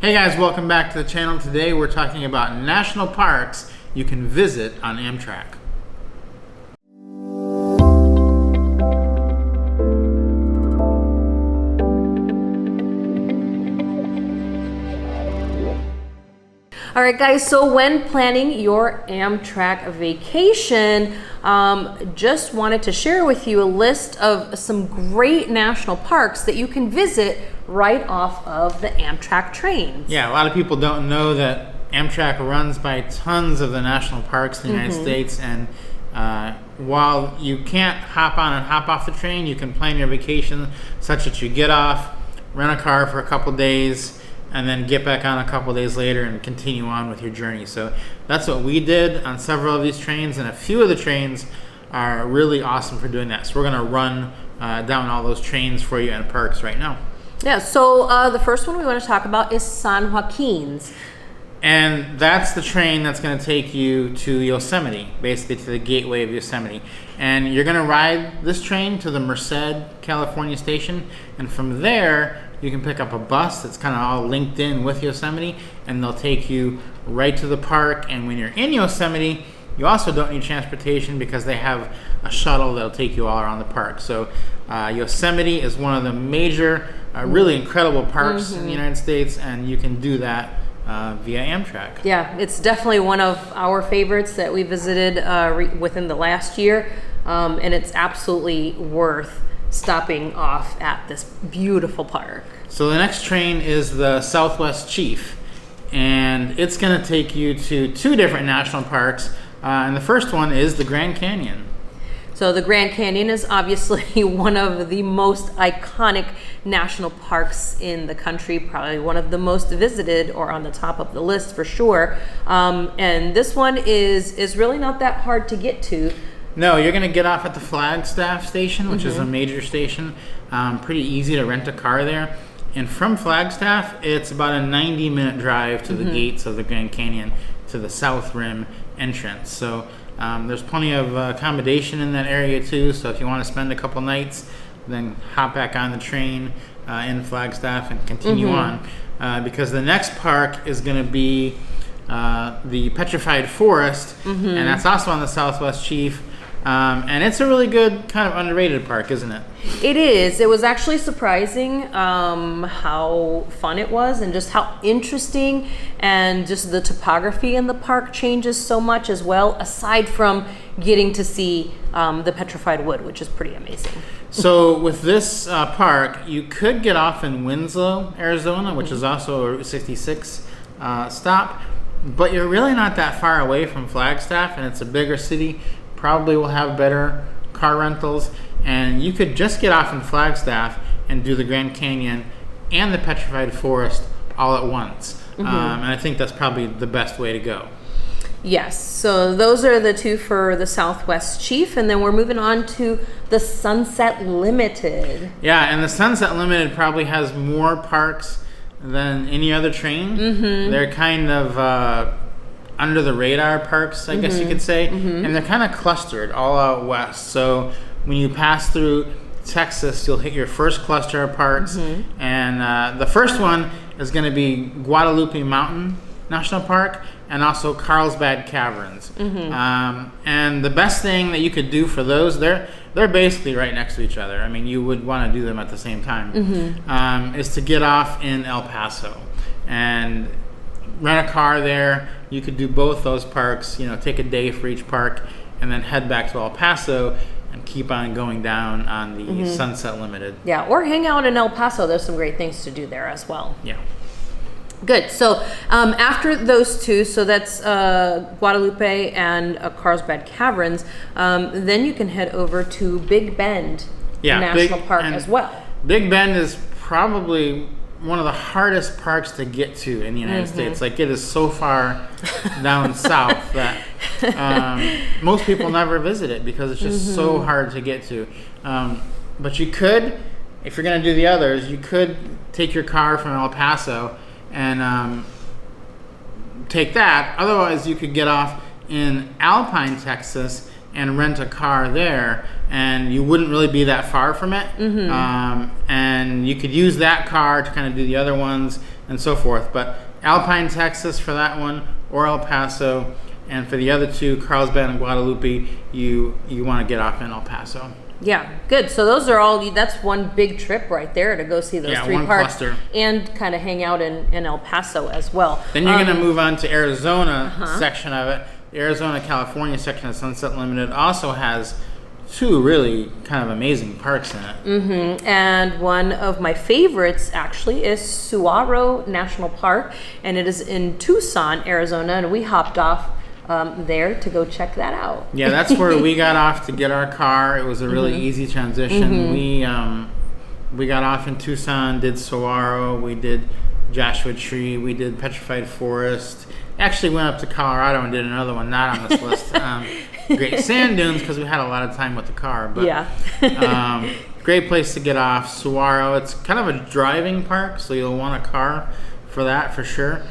Hey guys, welcome back to the channel. Today we're talking about national parks you can visit on Amtrak. All right, guys, so when planning your Amtrak vacation, just wanted to share with you a list of some great national parks that you can visit right off of the Amtrak trains. Yeah, a lot of people don't know that Amtrak runs by tons of the national parks in the United States, and while you can't hop on and hop off the train, you can plan your vacation such that you get off, rent a car for a couple days, and then get back on a couple days later and continue on with your journey. So that's what we did on several of these trains, and a few of the trains are really awesome for doing that. So we're gonna run down all those trains for you and parks right now. Yeah, so the first one we want to talk about is San Joaquins. And that's the train that's gonna take you to Yosemite, basically to the gateway of Yosemite. And you're gonna ride this train to the Merced, California station, and from there, you can pick up a bus that's kind of all linked in with Yosemite, and they'll take you right to the park. And when you're in Yosemite, you also don't need transportation because they have a shuttle that'll take you all around the park. So Yosemite is one of the major, really incredible parks in the United States, and you can do that via Amtrak. Yeah, it's definitely one of our favorites that we visited within the last year, and it's absolutely worth stopping off at this beautiful park. So the next train is the Southwest Chief, and it's going to take you to two different national parks, and the first one is the Grand Canyon. So the Grand Canyon is obviously one of the most iconic national parks in the country, probably one of the most visited or on the top of the list for sure. And this one is really not that hard to get to. No, you're going to get off at the Flagstaff station, which is a major station. Pretty easy to rent a car there. And from Flagstaff, it's about a 90-minute drive to the gates of the Grand Canyon to the South Rim entrance. So there's plenty of accommodation in that area too. So if you want to spend a couple nights, then hop back on the train in Flagstaff and continue on. Because the next park is going to be the Petrified Forest, and that's also on the Southwest Chief. And it's a really good kind of underrated park, isn't it? It is. It was actually surprising how fun it was and just how interesting, and just the topography in the park changes so much as well, aside from getting to see the petrified wood, which is pretty amazing. So with this park, you could get off in Winslow, Arizona, which is also a Route 66 stop, but you're really not that far away from Flagstaff, and it's a bigger city. Probably will have better car rentals, and you could just get off in Flagstaff and do the Grand Canyon and the Petrified Forest all at once. And I think that's probably the best way to go. Yes, so those are the two for the Southwest Chief, and then we're moving on to the Sunset Limited. Yeah, and the Sunset Limited probably has more parks than any other train. They're kind of under the radar parks, I guess you could say, and they're kind of clustered all out west. So when you pass through Texas, you'll hit your first cluster of parks, and the first one is going to be Guadalupe Mountains National Park and also Carlsbad Caverns. And the best thing that you could do for those, they're basically right next to each other. I mean, you would want to do them at the same time, is to get off in El Paso and rent a car there. You could do both those parks, take a day for each park, and then head back to El Paso and keep on going down on the Sunset Limited. Yeah, or hang out in El Paso. There's some great things to do there as well. Yeah. Good. So after those two, so that's Guadalupe and Carlsbad Caverns, then you can head over to Big Bend National Park as well. Big Bend is probably one of the hardest parks to get to in the United States. Like, it is so far down south that most people never visit it because it's just so hard to get to. But you could, if you're going to do the others, you could take your car from El Paso and take that. Otherwise, you could get off in Alpine, Texas, and rent a car there, and you wouldn't really be that far from it. And you could use that car to kind of do the other ones and so forth. But Alpine, Texas for that one, or El Paso. And for the other two, Carlsbad and Guadalupe, you want to get off in El Paso. Yeah, good. So those are all, that's one big trip right there to go see those three parks. Cluster. And kind of hang out in El Paso as well. Then you're going to move on to Arizona section of it. The Arizona, California section of Sunset Limited also has two really kind of amazing parks in it. And one of my favorites actually is Saguaro National Park, and it is in Tucson, Arizona, and we hopped off there to go check that out. Yeah, that's where we got off to get our car. It was a really easy transition. We got off in Tucson, did Saguaro, we did Joshua Tree, we did Petrified Forest. Actually went up to Colorado and did another one not on this list. Great Sand Dunes, because we had a lot of time with the car. But great place to get off. Saguaro, it's kind of a driving park, so you'll want a car for that for sure.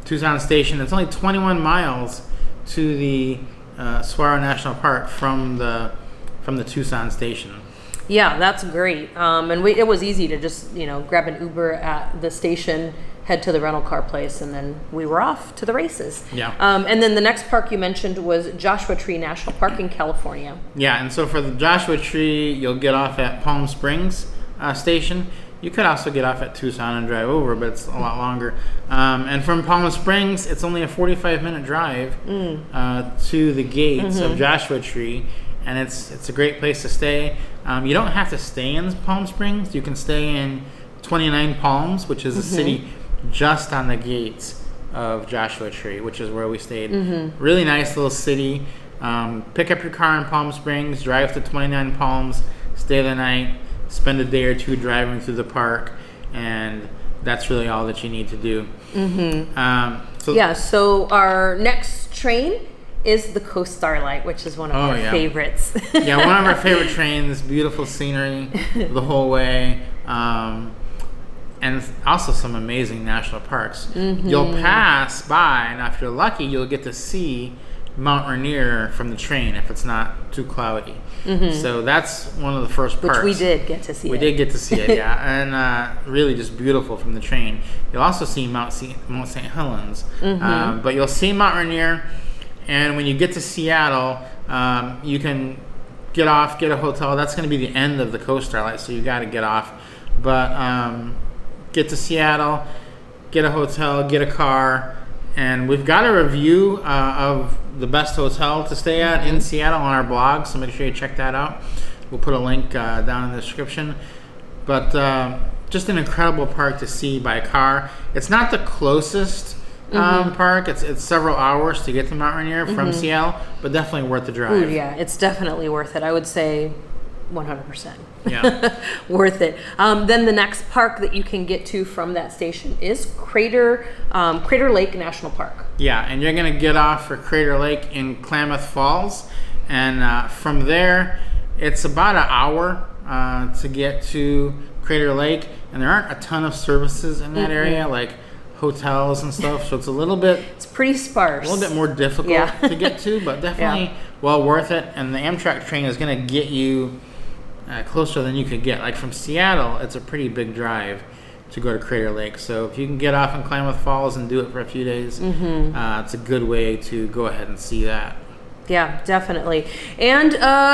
Tucson Station, it's only 21 miles to the Saguaro National Park from the Tucson Station. Yeah, that's great. And it was easy to just, grab an Uber at the station, head to the rental car place, and then we were off to the races. Yeah. And then the next park you mentioned was Joshua Tree National Park in California. Yeah, and so for the Joshua Tree, you'll get off at Palm Springs Station. You could also get off at Tucson and drive over, but it's a lot longer. And from Palm Springs, it's only a 45-minute drive to the gates of Joshua Tree, and it's a great place to stay. You don't have to stay in Palm Springs. You can stay in 29 Palms, which is a city just on the gates of Joshua Tree, which is where we stayed. Really nice little city. Pick up your car in Palm Springs, drive to 29 Palms, stay the night, spend a day or two driving through the park, and that's really all that you need to do. So our next train is the Coast Starlight, which is one of our favorites. One of our favorite trains. Beautiful scenery the whole way. And also some amazing national parks. You'll pass by, now if you're lucky, you'll get to see Mount Rainier from the train if it's not too cloudy. So that's one of the first parks. Which we did get to see. We did get to see it, and really just beautiful from the train. You'll also see Mount St. Helens, but you'll see Mount Rainier, and when you get to Seattle, you can get off, get a hotel. That's going to be the end of the Coast Starlight, so you got to get off. But get to Seattle, get a hotel, get a car, and we've got a review of the best hotel to stay at in Seattle on our blog, so make sure you check that out. We'll put a link down in the description. But just an incredible park to see by car. It's not the closest park. It's several hours to get to Mount Rainier from Seattle, but definitely worth the drive. Ooh, yeah, it's definitely worth it. I would say 100%. Yeah. Worth it. Then the next park that you can get to from that station is Crater Lake National Park. Yeah, and you're going to get off for Crater Lake in Klamath Falls. And from there, it's about an hour to get to Crater Lake. And there aren't a ton of services in that area, like hotels and stuff. So it's pretty sparse. A little bit more difficult to get to, but definitely well worth it. And the Amtrak train is going to get you closer than you could get. Like from Seattle, it's a pretty big drive to go to Crater Lake. So if you can get off in Klamath Falls and do it for a few days, it's a good way to go ahead and see that. Yeah, definitely. And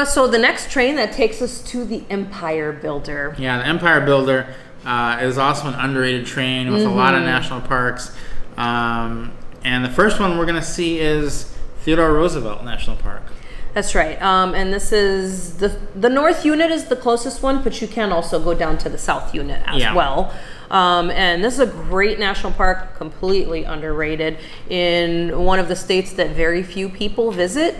so the next train that takes us to the Empire Builder. Yeah, the Empire Builder is also an underrated train with a lot of national parks. And the first one we're going to see is Theodore Roosevelt National Park. That's right. And this is the north unit is the closest one, but you can also go down to the south unit as well. And this is a great national park, completely underrated in one of the states that very few people visit.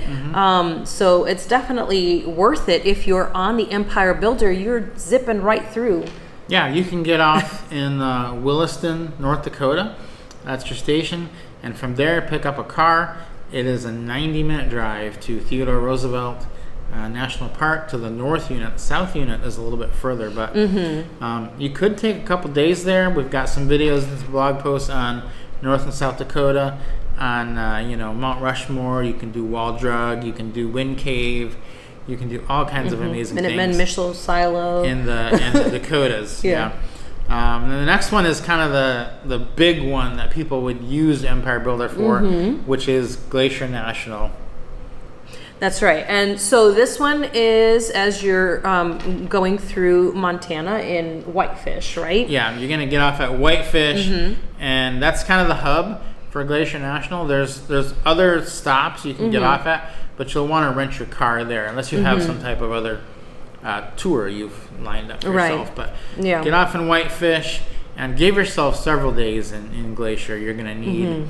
So it's definitely worth it. If you're on the Empire Builder, you're zipping right through. Yeah, you can get off in Williston, North Dakota. That's your station. And from there, pick up a car. It is a 90-minute drive to Theodore Roosevelt National Park to the north unit. The south unit is a little bit further, but you could take a couple days there. We've got some videos and some blog posts on North and South Dakota, on Mount Rushmore. You can do Wall Drug. You can do Wind Cave. You can do all kinds of amazing things. Minutemen Missile Silo in the Dakotas. And the next one is kind of the big one that people would use Empire Builder for, which is Glacier National. That's right. And so this one is as you're going through Montana in Whitefish, right? Yeah, you're going to get off at Whitefish, and that's kind of the hub for Glacier National. There's other stops you can get off at, but you'll want to rent your car there unless you have some type of other tour you've lined up for yourself. But get off in Whitefish and give yourself several days in Glacier. You're going to need...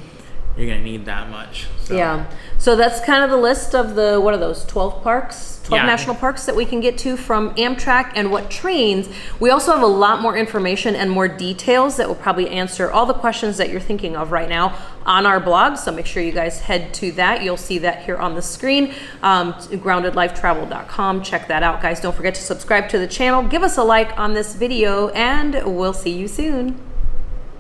You're going to need that much. So. Yeah. So that's kind of the list of the, what are those, 12 parks? 12 national parks that we can get to from Amtrak and what trains. We also have a lot more information and more details that will probably answer all the questions that you're thinking of right now on our blog. So make sure you guys head to that. You'll see that here on the screen, groundedlifetravel.com. Check that out, guys. Don't forget to subscribe to the channel. Give us a like on this video, and we'll see you soon.